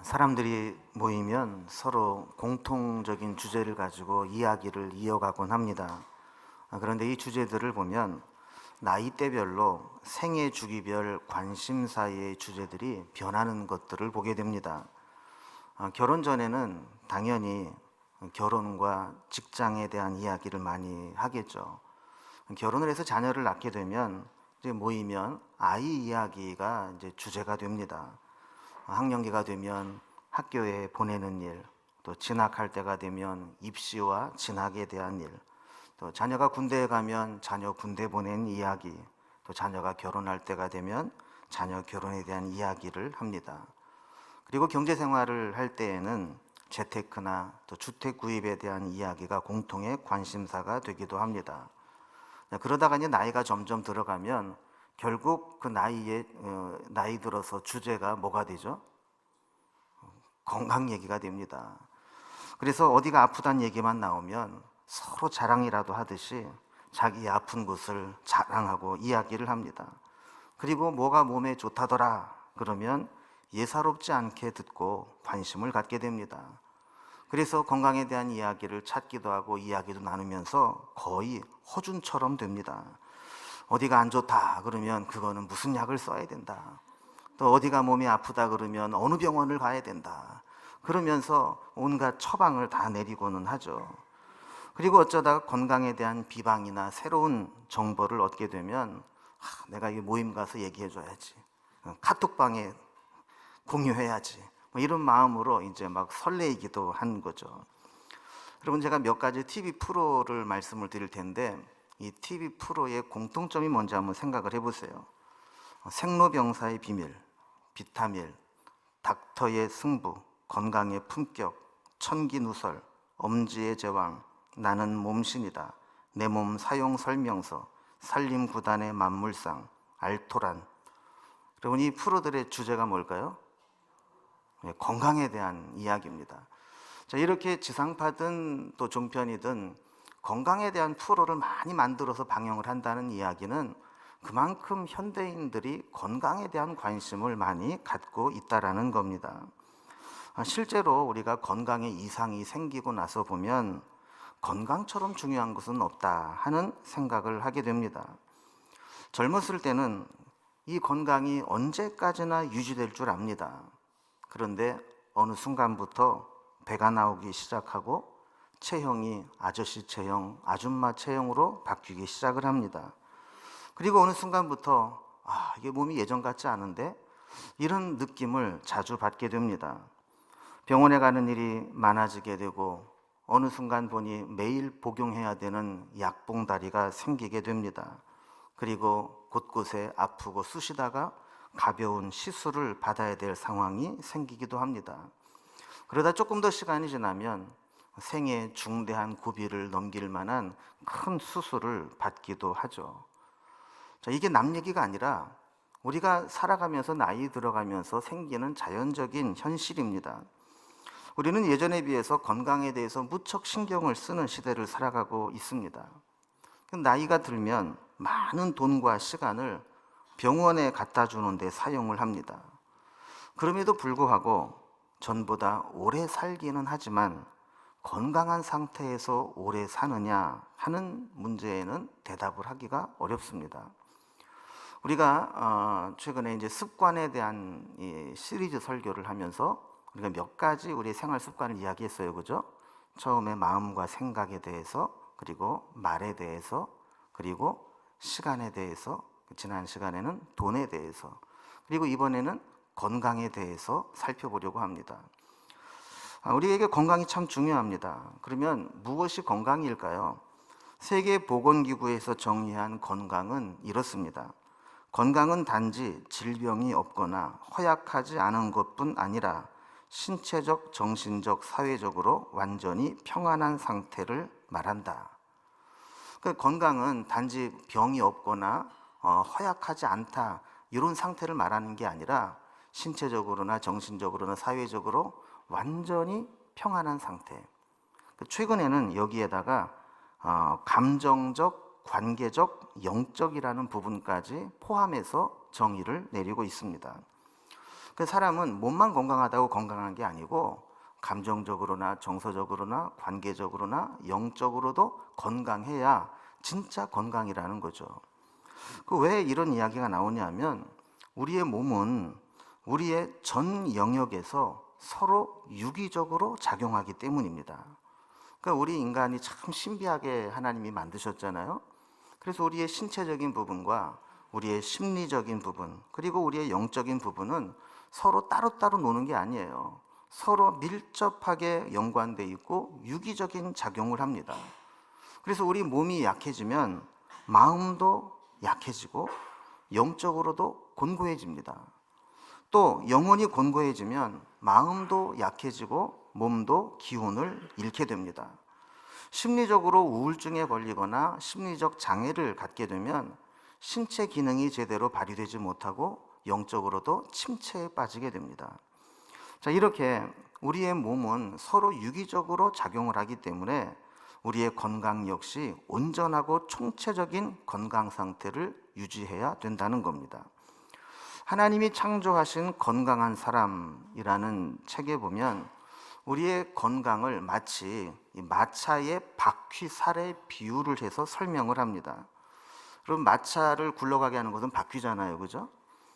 사람들이 모이면 서로 공통적인 주제를 가지고 이야기를 이어가곤 합니다. 그런데 이 주제들을 보면 나이대별로 생애 주기별 관심사의 주제들이 변하는 것들을 보게 됩니다. 결혼 전에는 당연히 결혼과 직장에 대한 이야기를 많이 하겠죠. 결혼을 해서 자녀를 낳게 되면 이제 모이면 아이 이야기가 이제 주제가 됩니다. 학령기가 되면 학교에 보내는 일, 또 진학할 때가 되면 입시와 진학에 대한 일, 또 자녀가 군대에 가면 자녀 군대 보낸 이야기, 또 자녀가 결혼할 때가 되면 자녀 결혼에 대한 이야기를 합니다. 그리고 경제생활을 할 때에는 재테크나 또 주택 구입에 대한 이야기가 공통의 관심사가 되기도 합니다. 그러다가 이제 나이가 점점 들어가면 결국 그 나이 들어서 주제가 뭐가 되죠? 건강 얘기가 됩니다. 그래서 어디가 아프다는 얘기만 나오면 서로 자랑이라도 하듯이 자기 아픈 곳을 자랑하고 이야기를 합니다. 그리고 뭐가 몸에 좋다더라 그러면 예사롭지 않게 듣고 관심을 갖게 됩니다. 그래서 건강에 대한 이야기를 찾기도 하고 이야기도 나누면서 거의 허준처럼 됩니다. 어디가 안 좋다 그러면 그거는 무슨 약을 써야 된다. 또 어디가 몸이 아프다 그러면 어느 병원을 가야 된다. 그러면서 온갖 처방을 다 내리고는 하죠. 그리고 어쩌다가 건강에 대한 비방이나 새로운 정보를 얻게 되면 내가 이 모임 가서 얘기해 줘야지. 카톡방에 공유해야지. 뭐 이런 마음으로 이제 막 설레이기도 한 거죠. 여러분, 제가 몇 가지 TV 프로를 말씀을 드릴 텐데 이 TV 프로의 공통점이 뭔지 한번 생각을 해보세요. 생로병사의 비밀, 비타밀, 닥터의 승부, 건강의 품격, 천기누설, 엄지의 제왕, 나는 몸신이다, 내 몸 사용 설명서, 산림구단의 만물상, 알토란. 여러분, 이 프로들의 주제가 뭘까요? 건강에 대한 이야기입니다. 자, 이렇게 지상파든 또 종편이든 건강에 대한 프로를 많이 만들어서 방영을 한다는 이야기는 그만큼 현대인들이 건강에 대한 관심을 많이 갖고 있다라는 겁니다. 실제로 우리가 건강에 이상이 생기고 나서 보면 건강처럼 중요한 것은 없다 하는 생각을 하게 됩니다. 젊었을 때는 이 건강이 언제까지나 유지될 줄 압니다. 그런데 어느 순간부터 배가 나오기 시작하고 체형이 아저씨 체형, 아줌마 체형으로 바뀌기 시작을 합니다. 그리고 어느 순간부터 이게 몸이 예전 같지 않은데 이런 느낌을 자주 받게 됩니다. 병원에 가는 일이 많아지게 되고 어느 순간 보니 매일 복용해야 되는 약봉다리가 생기게 됩니다. 그리고 곳곳에 아프고 쑤시다가 가벼운 시술을 받아야 될 상황이 생기기도 합니다. 그러다 조금 더 시간이 지나면 생애 중대한 고비를 넘길 만한 큰 수술을 받기도 하죠. 자, 이게 남 얘기가 아니라 우리가 살아가면서 나이 들어가면서 생기는 자연적인 현실입니다. 우리는 예전에 비해서 건강에 대해서 무척 신경을 쓰는 시대를 살아가고 있습니다. 나이가 들면 많은 돈과 시간을 병원에 갖다 주는 데 사용을 합니다. 그럼에도 불구하고 전보다 오래 살기는 하지만 건강한 상태에서 오래 사느냐 하는 문제에는 대답을 하기가 어렵습니다. 우리가 최근에 이제 습관에 대한 이 시리즈 설교를 하면서 우리가 몇 가지 우리의 생활 습관을 이야기했어요, 그죠? 처음에 마음과 생각에 대해서, 그리고 말에 대해서, 그리고 시간에 대해서, 지난 시간에는 돈에 대해서, 그리고 이번에는 건강에 대해서 살펴보려고 합니다. 우리에게 건강이 참 중요합니다. 그러면 무엇이 건강일까요? 세계보건기구에서 정의한 건강은 이렇습니다. 건강은 단지 질병이 없거나 허약하지 않은 것뿐 아니라 신체적, 정신적, 사회적으로 완전히 평안한 상태를 말한다. 건강은 단지 병이 없거나 허약하지 않다 이런 상태를 말하는 게 아니라 신체적으로나 정신적으로나 사회적으로 완전히 평안한 상태. 최근에는 여기에다가 감정적, 관계적, 영적이라는 부분까지 포함해서 정의를 내리고 있습니다. 그 사람은 몸만 건강하다고 건강한 게 아니고 감정적으로나 정서적으로나 관계적으로나 영적으로도 건강해야 진짜 건강이라는 거죠. 그 왜 이런 이야기가 나오냐면 우리의 몸은 우리의 전 영역에서 서로 유기적으로 작용하기 때문입니다. 그러니까 우리 인간이 참 신비하게 하나님이 만드셨잖아요. 그래서 우리의 신체적인 부분과 우리의 심리적인 부분, 그리고 우리의 영적인 부분은 서로 따로따로 노는 게 아니에요. 서로 밀접하게 연관돼 있고 유기적인 작용을 합니다. 그래서 우리 몸이 약해지면 마음도 약해지고 영적으로도 곤고해집니다. 또 영혼이 곤고해지면 마음도 약해지고 몸도 기운을 잃게 됩니다. 심리적으로 우울증에 걸리거나 심리적 장애를 갖게 되면 신체 기능이 제대로 발휘되지 못하고 영적으로도 침체에 빠지게 됩니다. 자, 이렇게 우리의 몸은 서로 유기적으로 작용을 하기 때문에 우리의 건강 역시 온전하고 총체적인 건강 상태를 유지해야 된다는 겁니다. 하나님이 창조하신 건강한 사람이라는 책에 보면 우리의 건강을 마치 마차의 바퀴살에 비유를 해서 설명을 합니다. 그럼 마차를 굴러가게 하는 것은 바퀴잖아요, 그죠?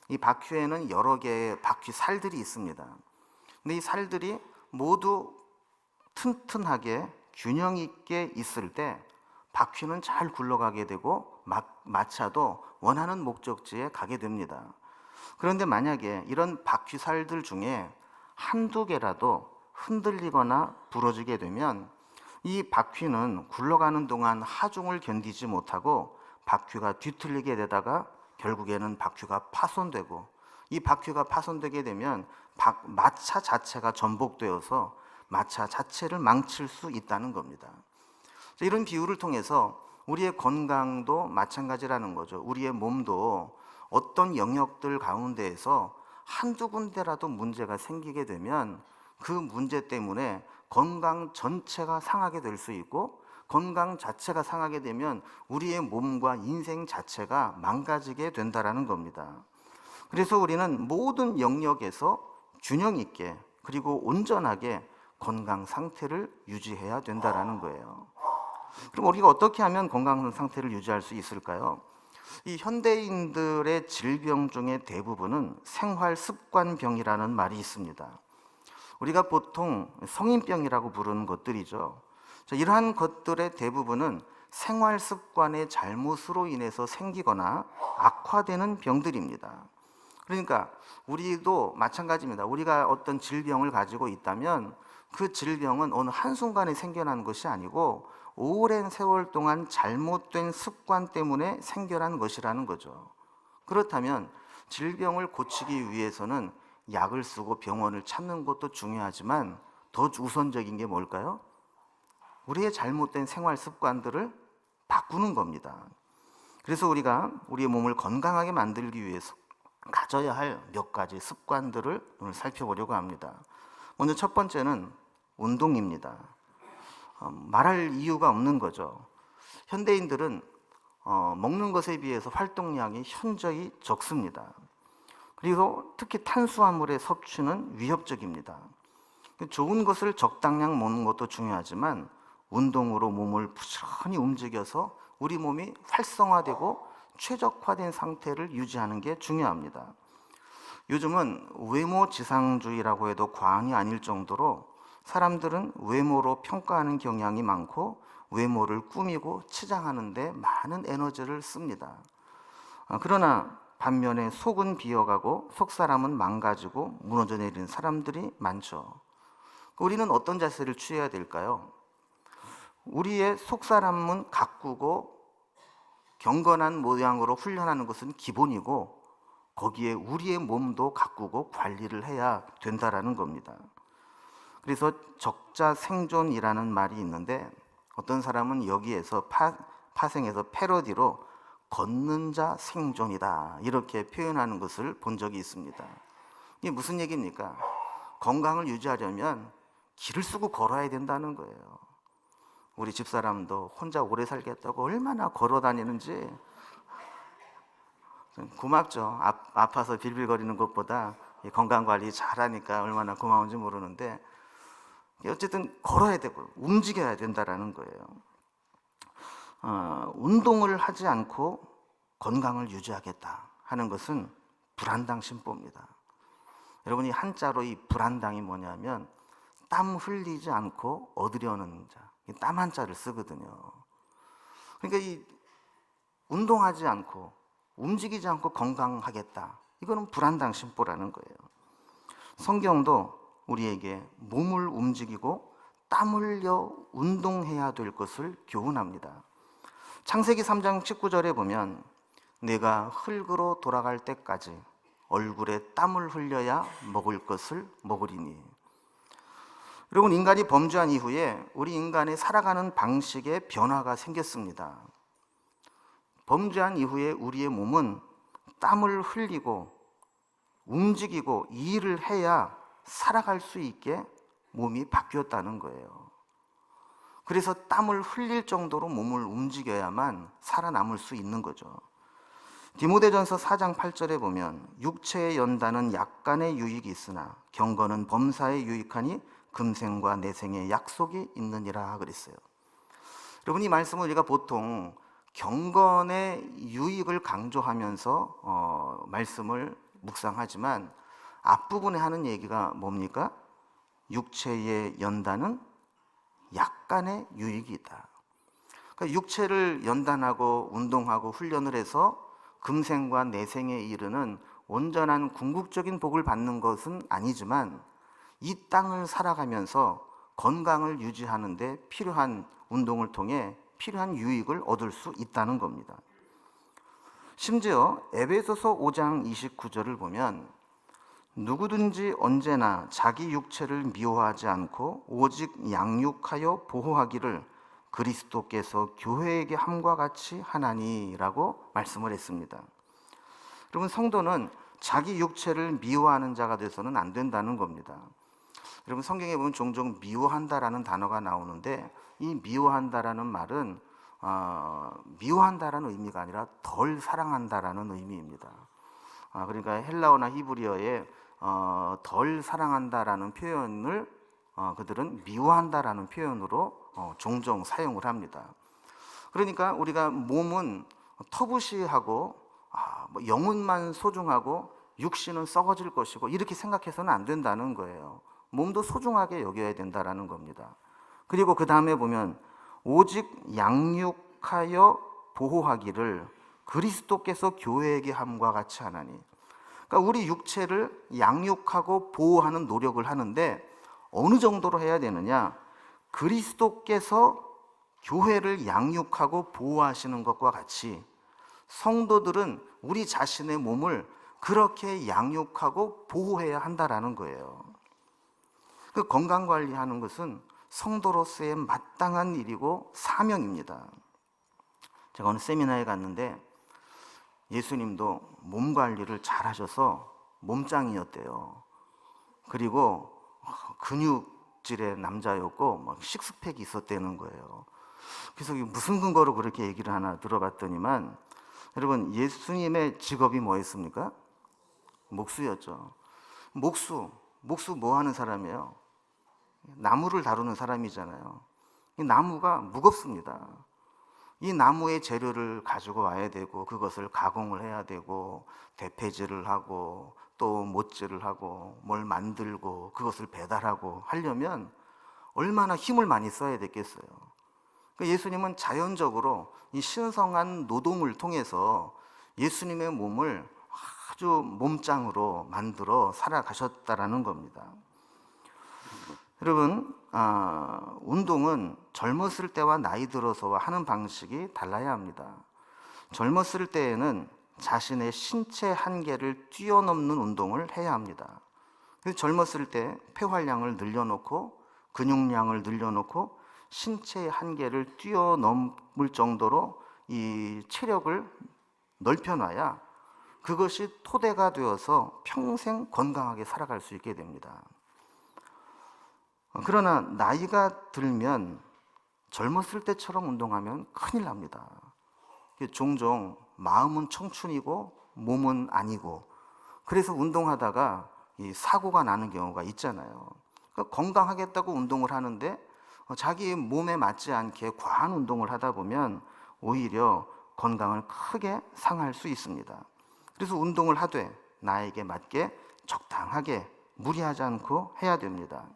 이 바퀴에는 여러 개의 바퀴살들이 있습니다. 근데 이 살들이 모두 튼튼하게 균형 있게 있을 때 바퀴는 잘 굴러가게 되고 마차도 원하는 목적지에 가게 됩니다. 그런데 만약에 이런 바퀴살들 중에 한두 개라도 흔들리거나 부러지게 되면 이 바퀴는 굴러가는 동안 하중을 견디지 못하고 바퀴가 뒤틀리게 되다가 결국에는 바퀴가 파손되고, 이 바퀴가 파손되게 되면 마차 자체가 전복되어서 마차 자체를 망칠 수 있다는 겁니다. 이런 비유를 통해서 우리의 건강도 마찬가지라는 거죠. 우리의 몸도 어떤 영역들 가운데에서 한두 군데라도 문제가 생기게 되면 그 문제 때문에 건강 전체가 상하게 될 수 있고, 건강 자체가 상하게 되면 우리의 몸과 인생 자체가 망가지게 된다는 겁니다. 그래서 우리는 모든 영역에서 균형 있게 그리고 온전하게 건강 상태를 유지해야 된다는 거예요. 그럼 우리가 어떻게 하면 건강 상태를 유지할 수 있을까요? 이 현대인들의 질병 중에 대부분은 생활 습관병이라는 말이 있습니다. 우리가 보통 성인병이라고 부르는 것들이죠. 이러한 것들의 대부분은 생활 습관의 잘못으로 인해서 생기거나 악화되는 병들입니다. 그러니까 우리도 마찬가지입니다. 우리가 어떤 질병을 가지고 있다면 그 질병은 어느 한순간에 생겨난 것이 아니고 오랜 세월 동안 잘못된 습관 때문에 생겨난 것이라는 거죠. 그렇다면 질병을 고치기 위해서는 약을 쓰고 병원을 찾는 것도 중요하지만 더 우선적인 게 뭘까요? 우리의 잘못된 생활 습관들을 바꾸는 겁니다. 그래서 우리가 우리의 몸을 건강하게 만들기 위해서 가져야 할 몇 가지 습관들을 오늘 살펴보려고 합니다. 먼저 첫 번째는 운동입니다. 말할 이유가 없는 거죠. 현대인들은 먹는 것에 비해서 활동량이 현저히 적습니다. 그리고 특히 탄수화물의 섭취는 위협적입니다. 좋은 것을 적당량 먹는 것도 중요하지만 운동으로 몸을 부지런히 움직여서 우리 몸이 활성화되고 최적화된 상태를 유지하는 게 중요합니다. 요즘은 외모 지상주의라고 해도 과언이 아닐 정도로 사람들은 외모로 평가하는 경향이 많고 외모를 꾸미고 치장하는 데 많은 에너지를 씁니다. 그러나 반면에 속은 비어가고 속사람은 망가지고 무너져 내리는 사람들이 많죠. 우리는 어떤 자세를 취해야 될까요? 우리의 속사람은 가꾸고 경건한 모양으로 훈련하는 것은 기본이고, 거기에 우리의 몸도 가꾸고 관리를 해야 된다라는 겁니다. 그래서 적자생존이라는 말이 있는데 어떤 사람은 여기에서 파생해서 패러디로 걷는 자 생존이다 이렇게 표현하는 것을 본 적이 있습니다. 이게 무슨 얘기입니까? 건강을 유지하려면 길을 쓰고 걸어야 된다는 거예요. 우리 집사람도 혼자 오래 살겠다고 얼마나 걸어 다니는지 고맙죠. 아파서 빌빌거리는 것보다 건강관리 잘하니까 얼마나 고마운지 모르는데, 어쨌든 걸어야 되고 움직여야 된다라는 거예요. 운동을 하지 않고 건강을 유지하겠다 하는 것은 불안당 심보입니다. 여러분이 한자로 이 불안당이 뭐냐면 땀 흘리지 않고 얻으려는 자, 땀 한자를 쓰거든요. 그러니까 이 운동하지 않고 움직이지 않고 건강하겠다, 이거는 불안당 심보라는 거예요. 성경도 우리에게 몸을 움직이고 땀 흘려 운동해야 될 것을 교훈합니다. 창세기 3장 19절에 보면 내가 흙으로 돌아갈 때까지 얼굴에 땀을 흘려야 먹을 것을 먹으리니. 여러분, 인간이 범죄한 이후에 우리 인간의 살아가는 방식에 변화가 생겼습니다. 범죄한 이후에 우리의 몸은 땀을 흘리고 움직이고 일을 해야 살아갈 수 있게 몸이 바뀌었다는 거예요. 그래서 땀을 흘릴 정도로 몸을 움직여야만 살아남을 수 있는 거죠. 디모데전서 4장 8절에 보면 육체의 연단은 약간의 유익이 있으나 경건은 범사에 유익하니 금생과 내생의 약속이 있느니라 그랬어요. 여러분, 이 말씀을 우리가 보통 경건의 유익을 강조하면서 말씀을 묵상하지만 앞부분에 하는 얘기가 뭡니까? 육체의 연단은 약간의 유익이 있다. 그러니까 육체를 연단하고 운동하고 훈련을 해서 금생과 내생에 이르는 온전한 궁극적인 복을 받는 것은 아니지만 이 땅을 살아가면서 건강을 유지하는 데 필요한 운동을 통해 필요한 유익을 얻을 수 있다는 겁니다. 심지어 에베소서 5장 29절을 보면 누구든지 언제나 자기 육체를 미워하지 않고 오직 양육하여 보호하기를 그리스도께서 교회에게 함과 같이 하나니라고 말씀을 했습니다. 여러분, 성도는 자기 육체를 미워하는 자가 돼서는 안 된다는 겁니다. 여러분, 성경에 보면 종종 미워한다라는 단어가 나오는데 이 미워한다라는 말은 미워한다라는 의미가 아니라 덜 사랑한다라는 의미입니다. 그러니까 헬라어나 히브리어에 덜 사랑한다라는 표현을 그들은 미워한다라는 표현으로 종종 사용을 합니다. 그러니까 우리가 몸은 터부시하고 영혼만 소중하고 육신은 썩어질 것이고 이렇게 생각해서는 안 된다는 거예요. 몸도 소중하게 여겨야 된다는 겁니다. 그리고 그 다음에 보면 오직 양육하여 보호하기를 그리스도께서 교회에게 함과 같이 하나니. 그러니까 우리 육체를 양육하고 보호하는 노력을 하는데 어느 정도로 해야 되느냐? 그리스도께서 교회를 양육하고 보호하시는 것과 같이 성도들은 우리 자신의 몸을 그렇게 양육하고 보호해야 한다라는 거예요. 그 건강관리하는 것은 성도로서의 마땅한 일이고 사명입니다. 제가 어느 세미나에 갔는데 예수님도 몸 관리를 잘 하셔서 몸짱이었대요. 그리고 근육질의 남자였고 막 식스팩이 있었다는 거예요. 그래서 무슨 근거로 그렇게 얘기를 하나 들어봤더니만, 여러분, 예수님의 직업이 뭐였습니까? 목수였죠. 목수 뭐 하는 사람이에요? 나무를 다루는 사람이잖아요. 이 나무가 무겁습니다. 이 나무의 재료를 가지고 와야 되고 그것을 가공을 해야 되고 대패질을 하고 또 못질을 하고 뭘 만들고 그것을 배달하고 하려면 얼마나 힘을 많이 써야 됐겠어요. 예수님은 자연적으로 이 신성한 노동을 통해서 예수님의 몸을 아주 몸짱으로 만들어 살아가셨다라는 겁니다. 여러분, 운동은 젊었을 때와 나이 들어서와 하는 방식이 달라야 합니다. 젊었을 때에는 자신의 신체 한계를 뛰어넘는 운동을 해야 합니다. 그래서 젊었을 때 폐활량을 늘려놓고 근육량을 늘려놓고 신체의 한계를 뛰어넘을 정도로 이 체력을 넓혀놔야 그것이 토대가 되어서 평생 건강하게 살아갈 수 있게 됩니다. 그러나 나이가 들면 젊었을 때처럼 운동하면 큰일 납니다. 종종 마음은 청춘이고 몸은 아니고, 그래서 운동하다가 이 사고가 나는 경우가 있잖아요. 그러니까 건강하겠다고 운동을 하는데 자기 몸에 맞지 않게 과한 운동을 하다 보면 오히려 건강을 크게 상할 수 있습니다. 그래서 운동을 하되 나에게 맞게 적당하게 무리하지 않고 해야 됩니다.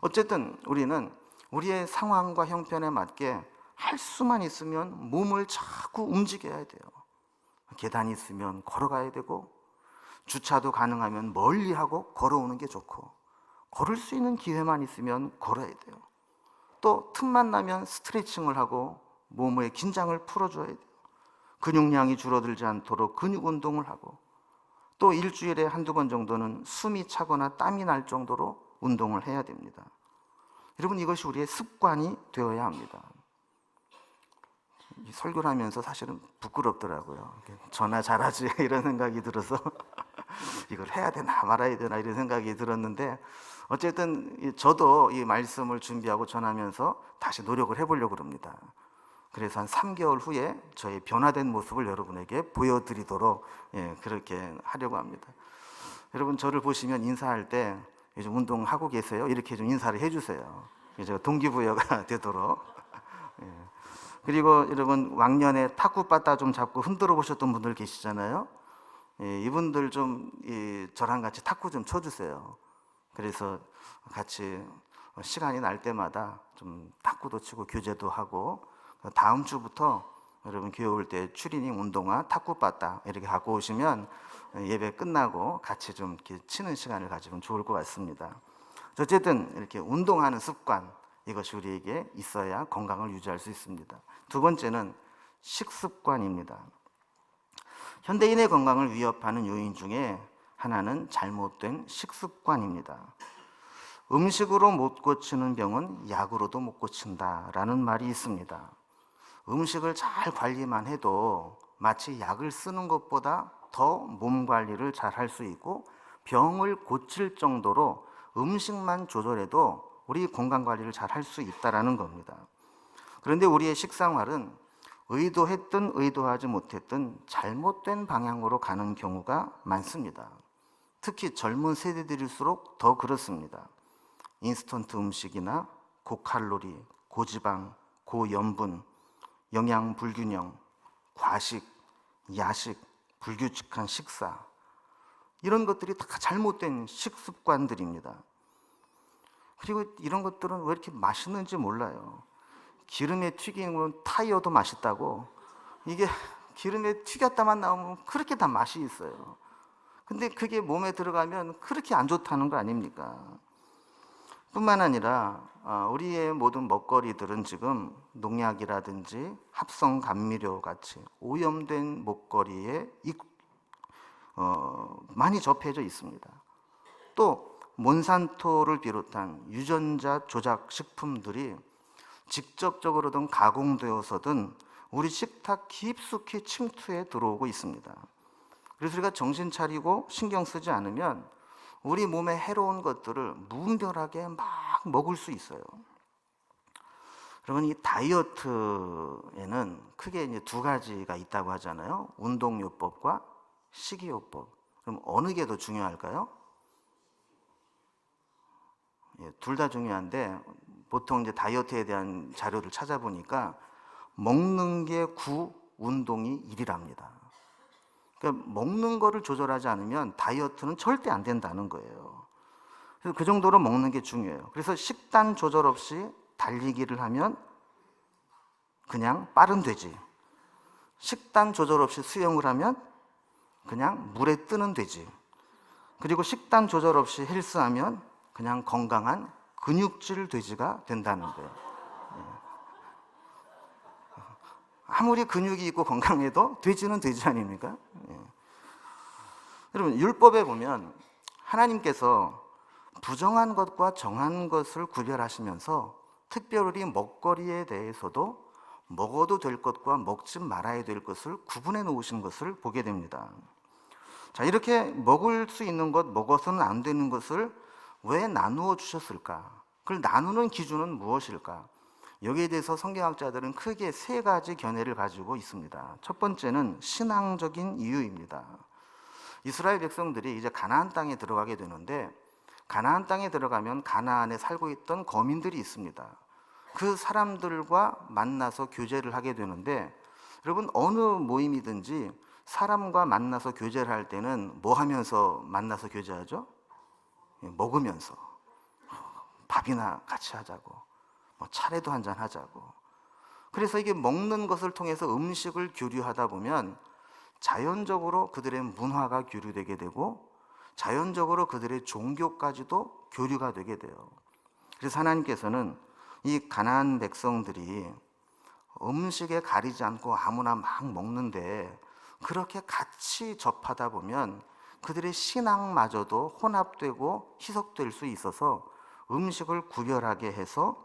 어쨌든 우리는 우리의 상황과 형편에 맞게 할 수만 있으면 몸을 자꾸 움직여야 돼요. 계단이 있으면 걸어가야 되고, 주차도 가능하면 멀리 하고 걸어오는 게 좋고, 걸을 수 있는 기회만 있으면 걸어야 돼요. 또 틈만 나면 스트레칭을 하고 몸의 긴장을 풀어줘야 돼요. 근육량이 줄어들지 않도록 근육 운동을 하고, 또 일주일에 한두 번 정도는 숨이 차거나 땀이 날 정도로 운동을 해야 됩니다. 여러분, 이것이 우리의 습관이 되어야 합니다. 설교를 하면서 사실은 부끄럽더라고요. 전화 잘하지 이런 생각이 들어서 이걸 해야 되나 말아야 되나 이런 생각이 들었는데, 어쨌든 저도 이 말씀을 준비하고 전하면서 다시 노력을 해보려고 합니다. 그래서 한 3개월 후에 저의 변화된 모습을 여러분에게 보여드리도록 그렇게 하려고 합니다. 여러분, 저를 보시면 인사할 때 요즘 운동하고 계세요? 이렇게 좀 인사를 해주세요. 제가 동기부여가 되도록. 그리고 여러분, 왕년에 탁구바따 좀 잡고 흔들어 보셨던 분들 계시잖아요. 이분들 좀 저랑 같이 탁구 좀 쳐주세요. 그래서 같이 시간이 날 때마다 좀 탁구도 치고 교제도 하고, 다음 주부터 여러분 교회 올 때 추리닝, 운동화, 탁구바따 이렇게 갖고 오시면 예배 끝나고 같이 좀 이렇게 치는 시간을 가지면 좋을 것 같습니다. 어쨌든 이렇게 운동하는 습관, 이것이 우리에게 있어야 건강을 유지할 수 있습니다. 두 번째는 식습관입니다. 현대인의 건강을 위협하는 요인 중에 하나는 잘못된 식습관입니다. 음식으로 못 고치는 병은 약으로도 못 고친다라는 말이 있습니다. 음식을 잘 관리만 해도 마치 약을 쓰는 것보다 더 몸 관리를 잘 할 수 있고, 병을 고칠 정도로 음식만 조절해도 우리 건강 관리를 잘 할 수 있다는 겁니다. 그런데 우리의 식생활은 의도했든 의도하지 못했든 잘못된 방향으로 가는 경우가 많습니다. 특히 젊은 세대들일수록 더 그렇습니다. 인스턴트 음식이나 고칼로리, 고지방, 고염분, 영양 불균형, 과식, 야식, 불규칙한 식사, 이런 것들이 다 잘못된 식습관들입니다. 그리고 이런 것들은 왜 이렇게 맛있는지 몰라요. 기름에 튀기면 타이어도 맛있다고, 이게 기름에 튀겼다만 나오면 그렇게 다 맛이 있어요. 근데 그게 몸에 들어가면 그렇게 안 좋다는 거 아닙니까? 뿐만 아니라 우리의 모든 먹거리들은 지금 농약이라든지 합성 감미료 같이 오염된 먹거리에 많이 접해져 있습니다. 또 몬산토를 비롯한 유전자 조작 식품들이 직접적으로든 가공되어서든 우리 식탁 깊숙이 침투해 들어오고 있습니다. 그래서 우리가 정신 차리고 신경 쓰지 않으면 우리 몸에 해로운 것들을 무분별하게 막 먹을 수 있어요. 그러면 이 다이어트에는 크게 이제 두 가지가 있다고 하잖아요. 운동요법과 식이요법. 그럼 어느 게 더 중요할까요? 둘 다 중요한데, 보통 이제 다이어트에 대한 자료를 찾아보니까 먹는 게 9, 운동이 1이랍니다. 그러니까 먹는 거를 조절하지 않으면 다이어트는 절대 안 된다는 거예요. 그래서 그 정도로 먹는 게 중요해요. 그래서 식단 조절 없이 달리기를 하면 그냥 빠른 돼지, 식단 조절 없이 수영을 하면 그냥 물에 뜨는 돼지, 그리고 식단 조절 없이 헬스하면 그냥 건강한 근육질 돼지가 된다는 거예요. 아무리 근육이 있고 건강해도 돼지는 돼지 아닙니까? 여러분, 율법에 보면 하나님께서 부정한 것과 정한 것을 구별하시면서 특별히 먹거리에 대해서도 먹어도 될 것과 먹지 말아야 될 것을 구분해 놓으신 것을 보게 됩니다. 자, 이렇게 먹을 수 있는 것, 먹어서는 안 되는 것을 왜 나누어 주셨을까? 그걸 나누는 기준은 무엇일까? 여기에 대해서 성경학자들은 크게 세 가지 견해를 가지고 있습니다. 첫 번째는 신앙적인 이유입니다. 이스라엘 백성들이 이제 가나안 땅에 들어가게 되는데, 가나안 땅에 들어가면 가나안에 살고 있던 거민들이 있습니다. 그 사람들과 만나서 교제를 하게 되는데, 여러분 어느 모임이든지 사람과 만나서 교제를 할 때는 뭐 하면서 만나서 교제하죠? 먹으면서 밥이나 같이 하자고, 뭐 차례도 한잔 하자고. 그래서 이게 먹는 것을 통해서 음식을 교류하다 보면 자연적으로 그들의 문화가 교류되게 되고 자연적으로 그들의 종교까지도 교류가 되게 돼요. 그래서 하나님께서는 이 가나안 백성들이 음식에 가리지 않고 아무나 막 먹는데, 그렇게 같이 접하다 보면 그들의 신앙마저도 혼합되고 희석될 수 있어서 음식을 구별하게 해서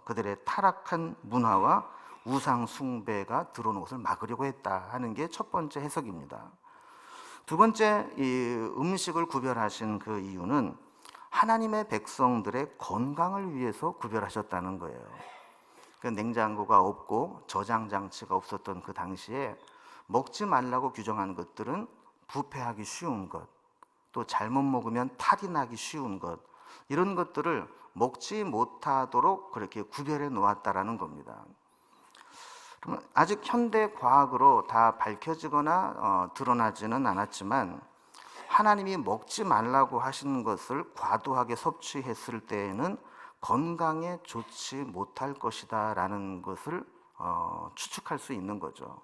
그들의 타락한 문화와 우상 숭배가 들어오는 것을 막으려고 했다 하는 게 첫 번째 해석입니다. 두 번째, 이 음식을 구별하신 그 이유는 하나님의 백성들의 건강을 위해서 구별하셨다는 거예요. 그 냉장고가 없고 저장 장치가 없었던 그 당시에 먹지 말라고 규정한 것들은 부패하기 쉬운 것, 또 잘못 먹으면 탈이 나기 쉬운 것, 이런 것들을 먹지 못하도록 그렇게 구별해 놓았다라는 겁니다. 그러면 아직 현대 과학으로 다 밝혀지거나 드러나지는 않았지만, 하나님이 먹지 말라고 하신 것을 과도하게 섭취했을 때에는 건강에 좋지 못할 것이다 라는 것을 추측할 수 있는 거죠.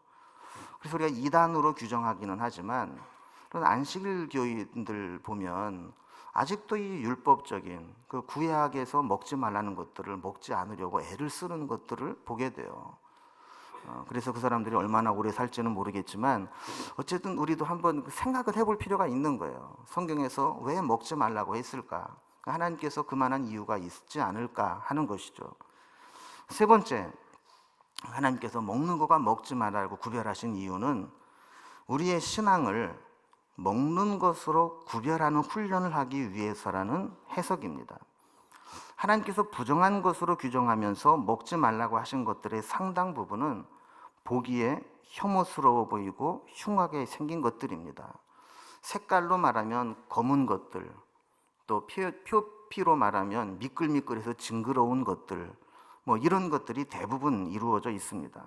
그래서 우리가 이단으로 규정하기는 하지만, 그런 안식일교인들 보면 아직도 이 율법적인 그 구약에서 먹지 말라는 것들을 먹지 않으려고 애를 쓰는 것들을 보게 돼요. 그래서 그 사람들이 얼마나 오래 살지는 모르겠지만 어쨌든 우리도 한번 생각을 해볼 필요가 있는 거예요. 성경에서 왜 먹지 말라고 했을까? 하나님께서 그만한 이유가 있지 않을까 하는 것이죠. 세 번째, 하나님께서 먹는 것과 먹지 말라고 구별하신 이유는 우리의 신앙을 먹는 것으로 구별하는 훈련을 하기 위해서라는 해석입니다. 하나님께서 부정한 것으로 규정하면서 먹지 말라고 하신 것들의 상당 부분은 보기에 혐오스러워 보이고 흉하게 생긴 것들입니다. 색깔로 말하면 검은 것들, 또 표피로 말하면 미끌미끌해서 징그러운 것들, 뭐 이런 것들이 대부분 이루어져 있습니다.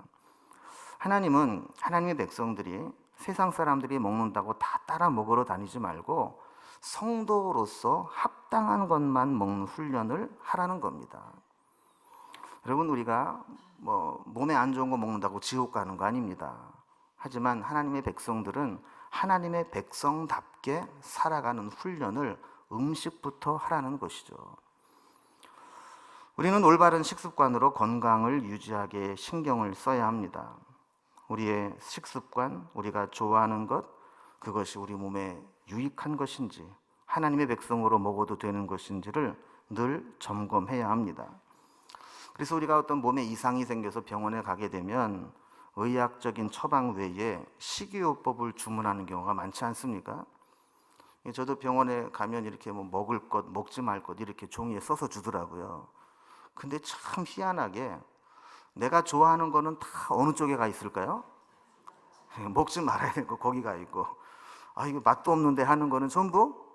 하나님은 하나님의 백성들이 세상 사람들이 먹는다고 다 따라 먹으러 다니지 말고 성도로서 합당한 것만 먹는 훈련을 하라는 겁니다. 여러분, 우리가 뭐 몸에 안 좋은 거 먹는다고 지옥 가는 거 아닙니다. 하지만 하나님의 백성들은 하나님의 백성답게 살아가는 훈련을 음식부터 하라는 것이죠. 우리는 올바른 식습관으로 건강을 유지하게 신경을 써야 합니다. 우리의 식습관, 우리가 좋아하는 것, 그것이 우리 몸에 유익한 것인지, 하나님의 백성으로 먹어도 되는 것인지를 늘 점검해야 합니다. 그래서 우리가 어떤 몸에 이상이 생겨서 병원에 가게 되면 의학적인 처방 외에 식이요법을 주문하는 경우가 많지 않습니까? 저도 병원에 가면 이렇게 뭐 먹을 것, 먹지 말 것 이렇게 종이에 써서 주더라고요. 근데 참 희한하게 내가 좋아하는 거는 다 어느 쪽에 가 있을까요? 먹지 말아야 될 거 거기가 있고, 이거 맛도 없는데 하는 거는 전부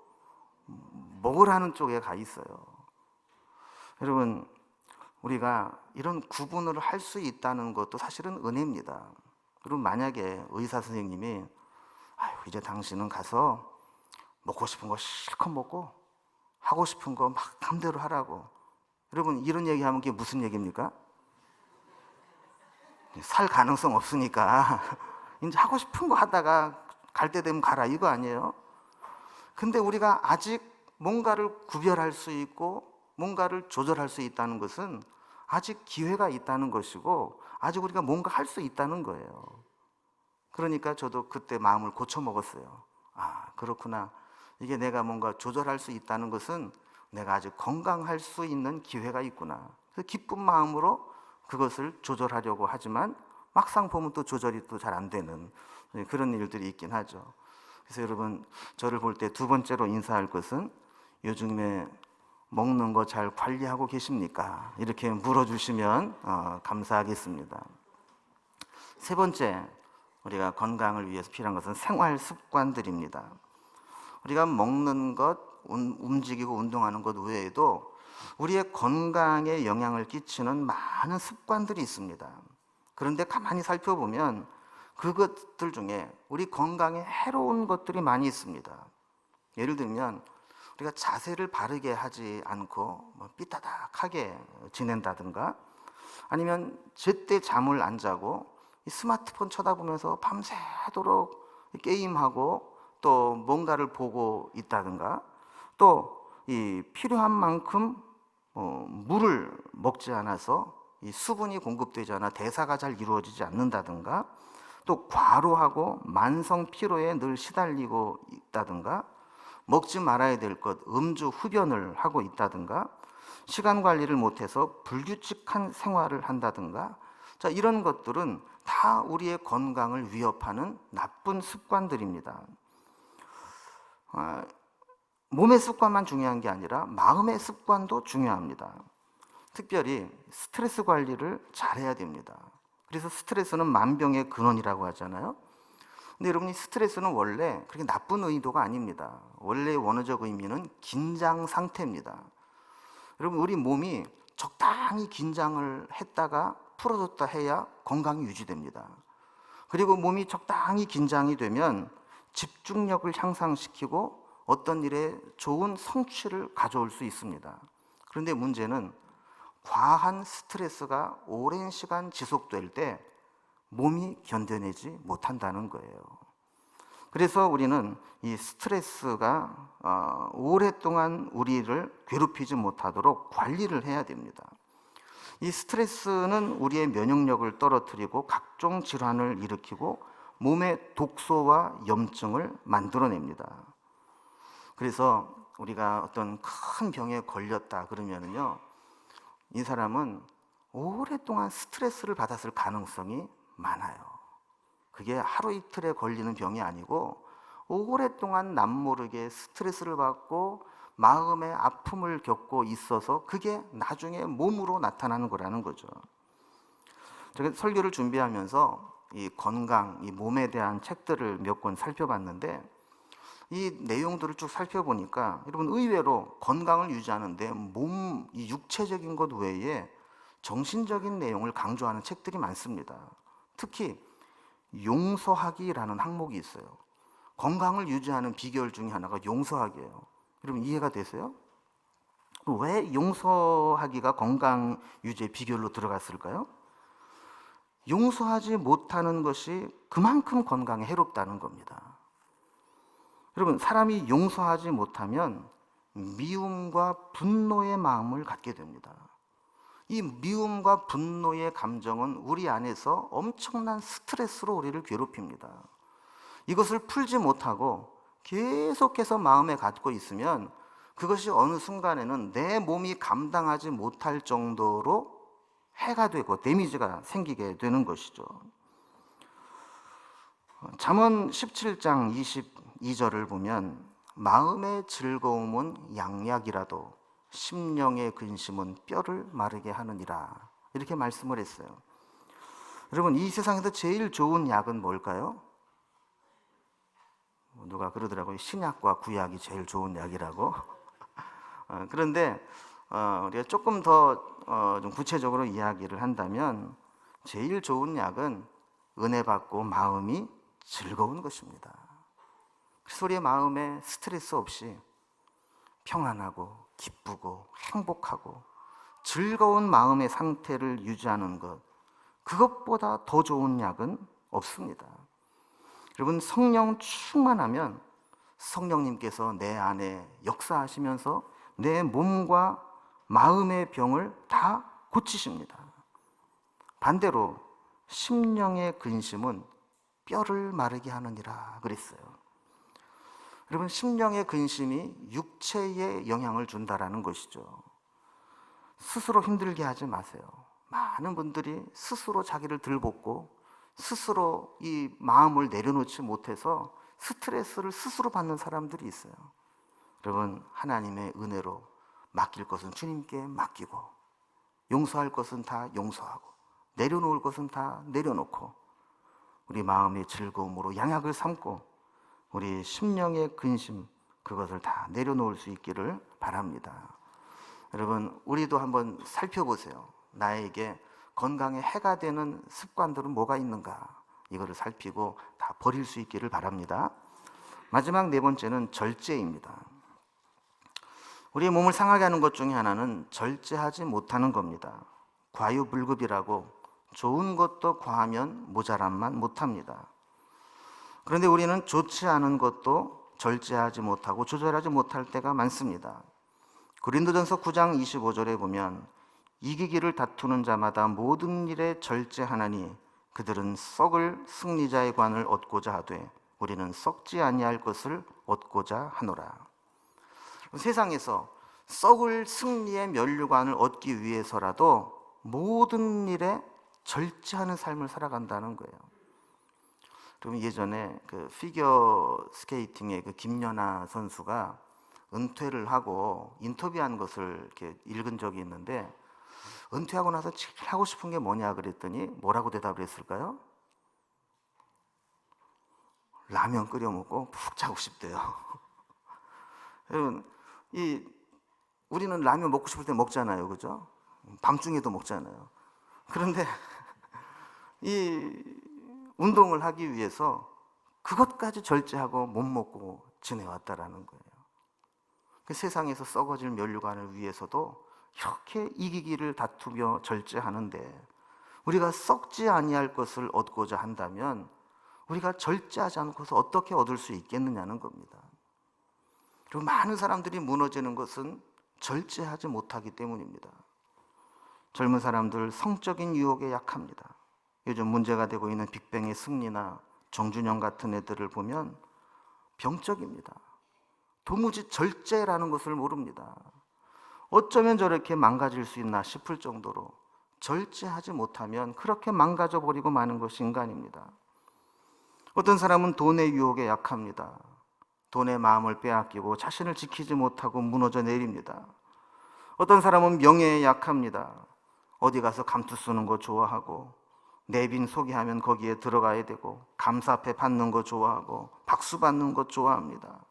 먹으라는 쪽에 가 있어요. 여러분, 우리가 이런 구분을 할 수 있다는 것도 사실은 은혜입니다. 그리고 만약에 의사 선생님이 이제 당신은 가서 먹고 싶은 거 실컷 먹고 하고 싶은 거 막 맘대로 하라고. 여러분, 이런 얘기하면 그게 무슨 얘기입니까? 살 가능성 없으니까 이제 하고 싶은 거 하다가 갈 때 되면 가라, 이거 아니에요? 근데 우리가 아직 뭔가를 구별할 수 있고 뭔가를 조절할 수 있다는 것은 아직 기회가 있다는 것이고, 아직 우리가 뭔가 할 수 있다는 거예요. 그러니까 저도 그때 마음을 고쳐 먹었어요. 그렇구나. 이게 내가 뭔가 조절할 수 있다는 것은 내가 아직 건강할 수 있는 기회가 있구나. 그래서 기쁜 마음으로 그것을 조절하려고 하지만 막상 보면 또 조절이 또 잘 안 되는 그런 일들이 있긴 하죠. 그래서 여러분, 저를 볼 때 두 번째로 인사할 것은 요즘에 먹는 거 잘 관리하고 계십니까? 이렇게 물어주시면 감사하겠습니다. 세 번째, 우리가 건강을 위해서 필요한 것은 생활 습관들입니다. 우리가 먹는 것, 움직이고 운동하는 것 외에도 우리의 건강에 영향을 끼치는 많은 습관들이 있습니다. 그런데 가만히 살펴보면 그것들 중에 우리 건강에 해로운 것들이 많이 있습니다. 예를 들면 우리가 자세를 바르게 하지 않고 삐딱하게 지낸다든가, 아니면 제때 잠을 안 자고 이 스마트폰 쳐다보면서 밤새도록 게임하고 또 뭔가를 보고 있다든가, 또 이 필요한 만큼 물을 먹지 않아서 이 수분이 공급되지 않아 대사가 잘 이루어지지 않는다든가, 또 과로하고 만성 피로에 늘 시달리고 있다든가, 먹지 말아야 될 것 음주 흡연을 하고 있다든가, 시간 관리를 못해서 불규칙한 생활을 한다든가, 자, 이런 것들은 다 우리의 건강을 위협하는 나쁜 습관들입니다. 몸의 습관만 중요한 게 아니라 마음의 습관도 중요합니다. 특별히 스트레스 관리를 잘해야 됩니다. 그래서 스트레스는 만병의 근원이라고 하잖아요. 근데 여러분이 스트레스는 원래 그렇게 나쁜 의도가 아닙니다. 원래 원어적 의미는 긴장 상태입니다. 여러분, 우리 몸이 적당히 긴장을 했다가 풀어줬다 해야 건강이 유지됩니다. 그리고 몸이 적당히 긴장이 되면 집중력을 향상시키고 어떤 일에 좋은 성취를 가져올 수 있습니다. 그런데 문제는 과한 스트레스가 오랜 시간 지속될 때 몸이 견뎌내지 못한다는 거예요. 그래서 우리는 이 스트레스가 오랫동안 우리를 괴롭히지 못하도록 관리를 해야 됩니다. 이 스트레스는 우리의 면역력을 떨어뜨리고 각종 질환을 일으키고 몸의 독소와 염증을 만들어냅니다. 그래서 우리가 어떤 큰 병에 걸렸다 그러면은요, 이 사람은 오랫동안 스트레스를 받았을 가능성이 많아요. 그게 하루 이틀에 걸리는 병이 아니고 오랫동안 남모르게 스트레스를 받고 마음의 아픔을 겪고 있어서 그게 나중에 몸으로 나타나는 거라는 거죠. 제가 설교를 준비하면서 이 건강, 이 몸에 대한 책들을 몇 권 살펴봤는데, 이 내용들을 쭉 살펴보니까 여러분, 의외로 건강을 유지하는데 몸, 이 육체적인 것 외에 정신적인 내용을 강조하는 책들이 많습니다. 특히 용서하기라는 항목이 있어요. 건강을 유지하는 비결 중에 하나가 용서하기예요. 여러분, 이해가 되세요? 왜 용서하기가 건강 유지의 비결로 들어갔을까요? 용서하지 못하는 것이 그만큼 건강에 해롭다는 겁니다. 여러분, 사람이 용서하지 못하면 미움과 분노의 마음을 갖게 됩니다. 이 미움과 분노의 감정은 우리 안에서 엄청난 스트레스로 우리를 괴롭힙니다. 이것을 풀지 못하고 계속해서 마음에 갖고 있으면 그것이 어느 순간에는 내 몸이 감당하지 못할 정도로 해가 되고 데미지가 생기게 되는 것이죠. 잠언 17장 22절을 보면 마음의 즐거움은 양약이라도 심령의 근심은 뼈를 마르게 하느니라, 이렇게 말씀을 했어요. 여러분, 이 세상에서 제일 좋은 약은 뭘까요? 누가 그러더라고요. 신약과 구약이 제일 좋은 약이라고. 그런데 우리가 조금 더 좀 구체적으로 이야기를 한다면 제일 좋은 약은 은혜 받고 마음이 즐거운 것입니다. 그래서 우리의 마음에 스트레스 없이 평안하고 기쁘고 행복하고 즐거운 마음의 상태를 유지하는 것, 그것보다 더 좋은 약은 없습니다. 여러분, 성령 충만하면 성령님께서 내 안에 역사하시면서 내 몸과 마음의 병을 다 고치십니다. 반대로 심령의 근심은 뼈를 마르게 하느니라 그랬어요. 여러분, 심령의 근심이 육체에 영향을 준다라는 것이죠. 스스로 힘들게 하지 마세요. 많은 분들이 스스로 자기를 들볶고 스스로 이 마음을 내려놓지 못해서 스트레스를 스스로 받는 사람들이 있어요. 여러분, 하나님의 은혜로 맡길 것은 주님께 맡기고, 용서할 것은 다 용서하고, 내려놓을 것은 다 내려놓고, 우리 마음의 즐거움으로 양약을 삼고 우리 심령의 근심, 그것을 다 내려놓을 수 있기를 바랍니다. 여러분, 우리도 한번 살펴보세요. 나에게 건강에 해가 되는 습관들은 뭐가 있는가? 이거를 살피고 다 버릴 수 있기를 바랍니다. 마지막 네 번째는 절제입니다. 우리의 몸을 상하게 하는 것 중에 하나는 절제하지 못하는 겁니다. 과유불급이라고 좋은 것도 과하면 모자람만 못합니다. 그런데 우리는 좋지 않은 것도 절제하지 못하고 조절하지 못할 때가 많습니다. 고린도전서 9장 25절에 보면 이기기를 다투는 자마다 모든 일에 절제하나니 그들은 썩을 승리자의 관을 얻고자 하되 우리는 썩지 아니할 것을 얻고자 하노라. 세상에서 썩을 승리의 면류관을 얻기 위해서라도 모든 일에 절제하는 삶을 살아간다는 거예요. 그럼 예전에 그 피겨 스케이팅의 그 김연아 선수가 은퇴를 하고 인터뷰한 것을 이렇게 읽은 적이 있는데, 은퇴하고 나서 제일 하고 싶은 게 뭐냐 그랬더니 뭐라고 대답을 했을까요? 라면 끓여 먹고 푹 자고 싶대요. 여러분, 우리는 라면 먹고 싶을 때 먹잖아요, 그죠? 밤중에도 먹잖아요. 그런데 이 운동을 하기 위해서 그것까지 절제하고 못 먹고 지내왔다라는 거예요. 그 세상에서 썩어질 면류관을 위해서도 이렇게 이기기를 다투며 절제하는데, 우리가 썩지 아니할 것을 얻고자 한다면 우리가 절제하지 않고서 어떻게 얻을 수 있겠느냐는 겁니다. 그리고 많은 사람들이 무너지는 것은 절제하지 못하기 때문입니다. 젊은 사람들 성적인 유혹에 약합니다. 요즘 문제가 되고 있는 빅뱅의 승리나 정준영 같은 애들을 보면 병적입니다. 도무지 절제라는 것을 모릅니다. 어쩌면 저렇게 망가질 수 있나 싶을 정도로 절제하지 못하면 그렇게 망가져 버리고 마는 것이 인간입니다. 어떤 사람은 돈의 유혹에 약합니다. 돈의 마음을 빼앗기고 자신을 지키지 못하고 무너져 내립니다. 어떤 사람은 명예에 약합니다. 어디 가서 감투 쓰는 거 좋아하고 내빈 소개하면 거기에 들어가야 되고 감사패 받는 거 좋아하고 박수 받는 거 좋아합니다.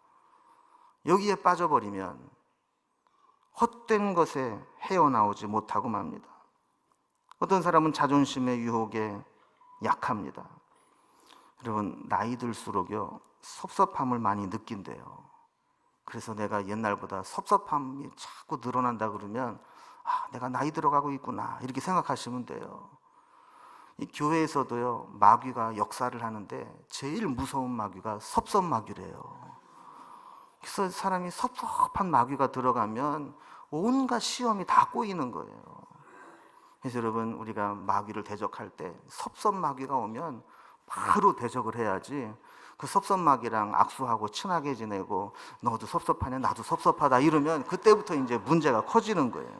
여기에 빠져버리면 헛된 것에 헤어나오지 못하고 맙니다. 어떤 사람은 자존심의 유혹에 약합니다. 여러분, 나이 들수록요 섭섭함을 많이 느낀대요. 그래서 내가 옛날보다 섭섭함이 자꾸 늘어난다 그러면 내가 나이 들어가고 있구나 이렇게 생각하시면 돼요. 이 교회에서도요 마귀가 역사를 하는데 제일 무서운 마귀가 섭섭마귀래요. 그래서 사람이 섭섭한 마귀가 들어가면 온갖 시험이 다 꼬이는 거예요. 그래서 여러분, 우리가 마귀를 대적할 때 섭섭마귀가 오면 바로 대적을 해야지, 그 섭섭마귀랑 악수하고 친하게 지내고 너도 섭섭하냐 나도 섭섭하다 이러면 그때부터 이제 문제가 커지는 거예요.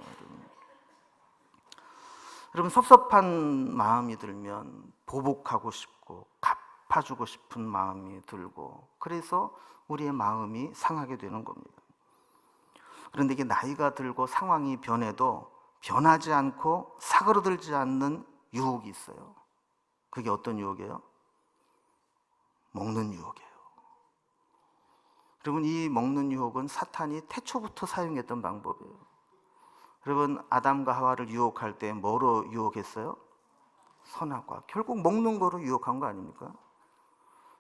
여러분, 섭섭한 마음이 들면 보복하고 싶고 갚아주고 싶은 마음이 들고, 그래서 우리의 마음이 상하게 되는 겁니다. 그런데 이게 나이가 들고 상황이 변해도 변하지 않고 사그러들지 않는 유혹이 있어요. 그게 어떤 유혹이에요? 먹는 유혹이에요. 여러분, 이 먹는 유혹은 사탄이 태초부터 사용했던 방법이에요. 여러분, 아담과 하와를 유혹할 때 뭐로 유혹했어요? 선악과. 결국 먹는 거로 유혹한 거 아닙니까?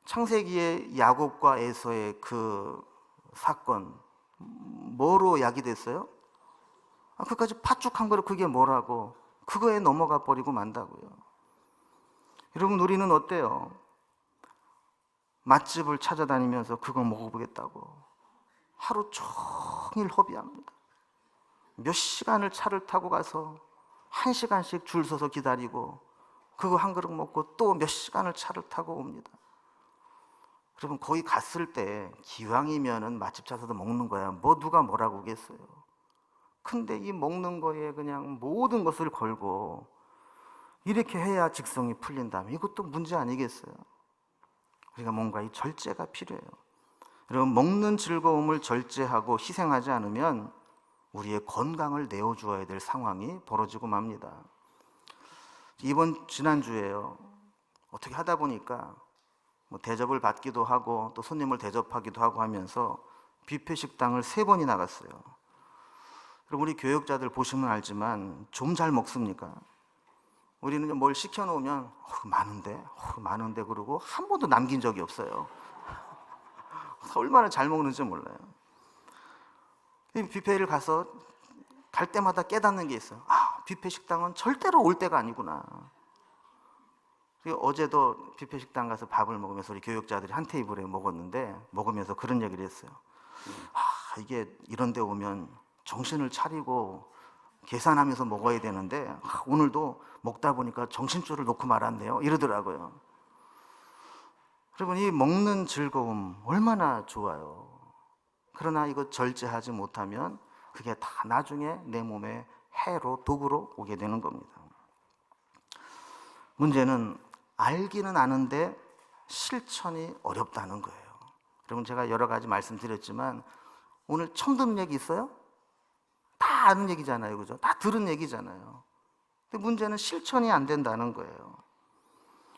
창세기의 야곱과 에서의 그 사건, 뭐로 야기됐어요? 그까지 파죽한 거로 그게 뭐라고, 그거에 넘어가 버리고 만다고요. 여러분, 우리는 어때요? 맛집을 찾아다니면서 그거 먹어보겠다고 하루 종일 허비합니다. 몇 시간을 차를 타고 가서 1시간씩 줄 서서 기다리고 그거 한 그릇 먹고 또 몇 시간을 차를 타고 옵니다. 여러분, 거기 갔을 때 기왕이면은 맛집 찾아서 먹는 거야. 뭐 누가 뭐라고 하겠어요. 근데 이 먹는 거에 그냥 모든 것을 걸고 이렇게 해야 직성이 풀린다면 이것도 문제 아니겠어요? 우리가 뭔가 이 절제가 필요해요. 여러분, 먹는 즐거움을 절제하고 희생하지 않으면 우리의 건강을 내어주어야 될 상황이 벌어지고 맙니다. 지난주에요, 어떻게 하다 보니까 대접을 받기도 하고 또 손님을 대접하기도 하고 하면서 뷔페 식당을 3번이나 갔어요. 그럼 우리 교역자들 보시면 알지만 좀 잘 먹습니까? 우리는 뭘 시켜놓으면 많은데 그러고 한 번도 남긴 적이 없어요. 얼마나 잘 먹는지 몰라요. 이 뷔페를 가서 갈 때마다 깨닫는 게 있어요. 뷔페 식당은 절대로 올 때가 아니구나. 어제도 뷔페 식당 가서 밥을 먹으면서 우리 교역자들이 한 테이블에 먹으면서 그런 얘기를 했어요. 이게 이런 데 오면 정신을 차리고 계산하면서 먹어야 되는데 오늘도 먹다 보니까 정신줄을 놓고 말았네요, 이러더라고요. 여러분, 이 먹는 즐거움 얼마나 좋아요. 그러나 이거 절제하지 못하면 그게 다 나중에 내 몸에 해로,毒으로 오게 되는 겁니다. 문제는 알기는 아는데 실천이 어렵다는 거예요. 여러분, 제가 여러 가지 말씀드렸지만 오늘 처음 듣는 얘기 있어요? 다 아는 얘기잖아요, 그죠? 다 들은 얘기잖아요. 근데 문제는 실천이 안 된다는 거예요.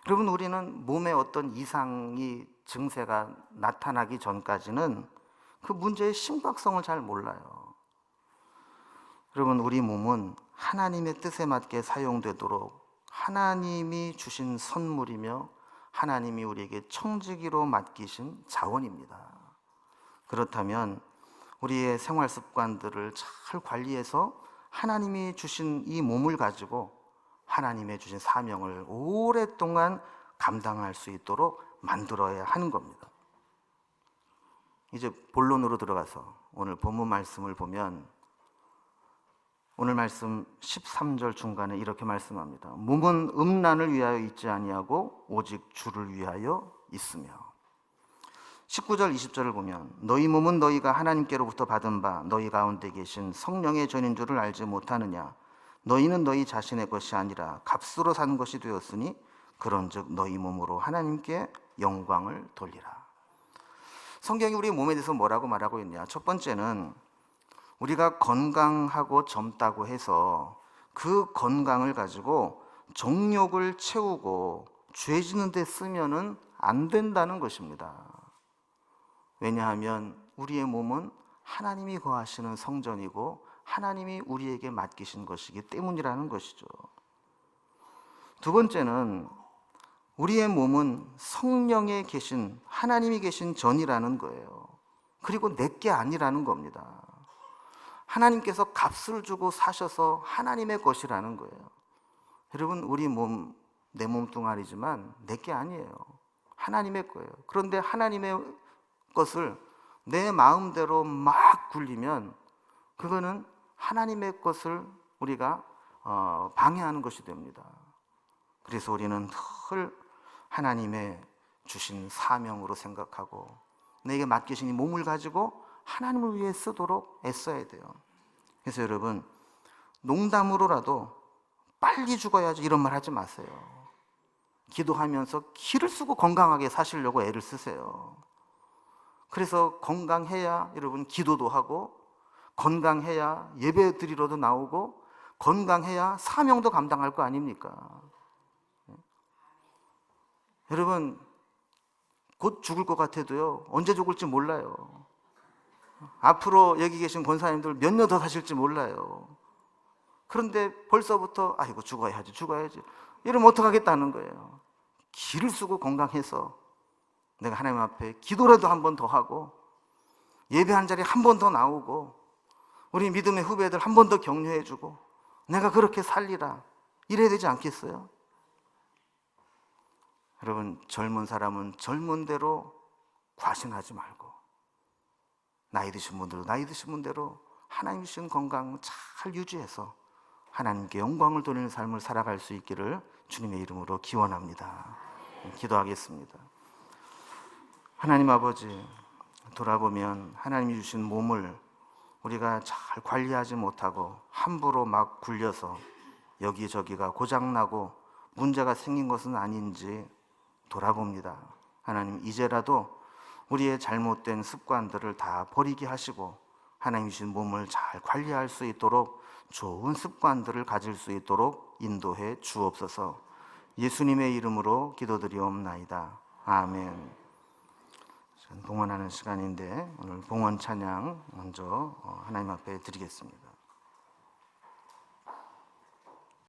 여러분, 우리는 몸에 어떤 이상이, 증세가 나타나기 전까지는 그 문제의 심각성을 잘 몰라요. 여러분, 우리 몸은 하나님의 뜻에 맞게 사용되도록 하나님이 주신 선물이며 하나님이 우리에게 청지기로 맡기신 자원입니다. 그렇다면 우리의 생활 습관들을 잘 관리해서 하나님이 주신 이 몸을 가지고 하나님의 주신 사명을 오랫동안 감당할 수 있도록 만들어야 하는 겁니다. 이제 본론으로 들어가서 오늘 본문 말씀을 보면 오늘 말씀 13절 중간에 이렇게 말씀합니다. 몸은 음란을 위하여 있지 아니하고 오직 주를 위하여 있으며. 19절 20절을 보면 너희 몸은 너희가 하나님께로부터 받은 바 너희 가운데 계신 성령의 전인 줄을 알지 못하느냐. 너희는 너희 자신의 것이 아니라 값으로 산 것이 되었으니 그런즉 너희 몸으로 하나님께 영광을 돌리라. 성경이 우리 몸에 대해서 뭐라고 말하고 있냐. 첫 번째는 우리가 건강하고 젊다고 해서 그 건강을 가지고 정욕을 채우고 죄 짓는 데 쓰면은 안 된다는 것입니다. 왜냐하면 우리의 몸은 하나님이 거하시는 성전이고 하나님이 우리에게 맡기신 것이기 때문이라는 것이죠. 두 번째는 우리의 몸은 성령에 계신, 하나님이 계신 전이라는 거예요. 그리고 내게 아니라는 겁니다. 하나님께서 값을 주고 사셔서 하나님의 것이라는 거예요. 여러분, 우리 몸, 내 몸뚱아리지만 내게 아니에요. 하나님의 거예요. 그런데 하나님의 것을 내 마음대로 막 굴리면 그거는 하나님의 것을 우리가 방해하는 것이 됩니다. 그래서 우리는 늘 하나님의 주신 사명으로 생각하고 내게 맡기신 이 몸을 가지고 하나님을 위해 쓰도록 애써야 돼요. 그래서 여러분, 농담으로라도 빨리 죽어야지 이런 말 하지 마세요. 기도하면서 기를 쓰고 건강하게 사시려고 애를 쓰세요. 그래서 건강해야 여러분 기도도 하고, 건강해야 예배 드리러도 나오고, 건강해야 사명도 감당할 거 아닙니까? 여러분, 곧 죽을 것 같아도요, 언제 죽을지 몰라요. 앞으로 여기 계신 권사님들 몇 년 더 사실지 몰라요. 그런데 벌써부터 아이고 죽어야지 이러면 어떡하겠다는 거예요. 기를 쓰고 건강해서 내가 하나님 앞에 기도라도 한 번 더 하고, 예배 한 자리 한 번 더 나오고, 우리 믿음의 후배들 한 번 더 격려해주고, 내가 그렇게 살리라, 이래야 되지 않겠어요? 여러분, 젊은 사람은 젊은 대로 과신하지 말고, 나이 드신 분들은 나이 드신 분대로 하나님 주신 건강 잘 유지해서 하나님께 영광을 돌리는 삶을 살아갈 수 있기를 주님의 이름으로 기원합니다. 기도하겠습니다. 하나님 아버지, 돌아보면 하나님이 주신 몸을 우리가 잘 관리하지 못하고 함부로 막 굴려서 여기저기가 고장나고 문제가 생긴 것은 아닌지 돌아봅니다. 하나님, 이제라도 우리의 잘못된 습관들을 다 버리게 하시고 하나님 주신 몸을 잘 관리할 수 있도록 좋은 습관들을 가질 수 있도록 인도해 주옵소서. 예수님의 이름으로 기도드리옵나이다. 아멘. 봉헌하는 시간인데 오늘 봉헌 찬양 먼저 하나님 앞에 드리겠습니다.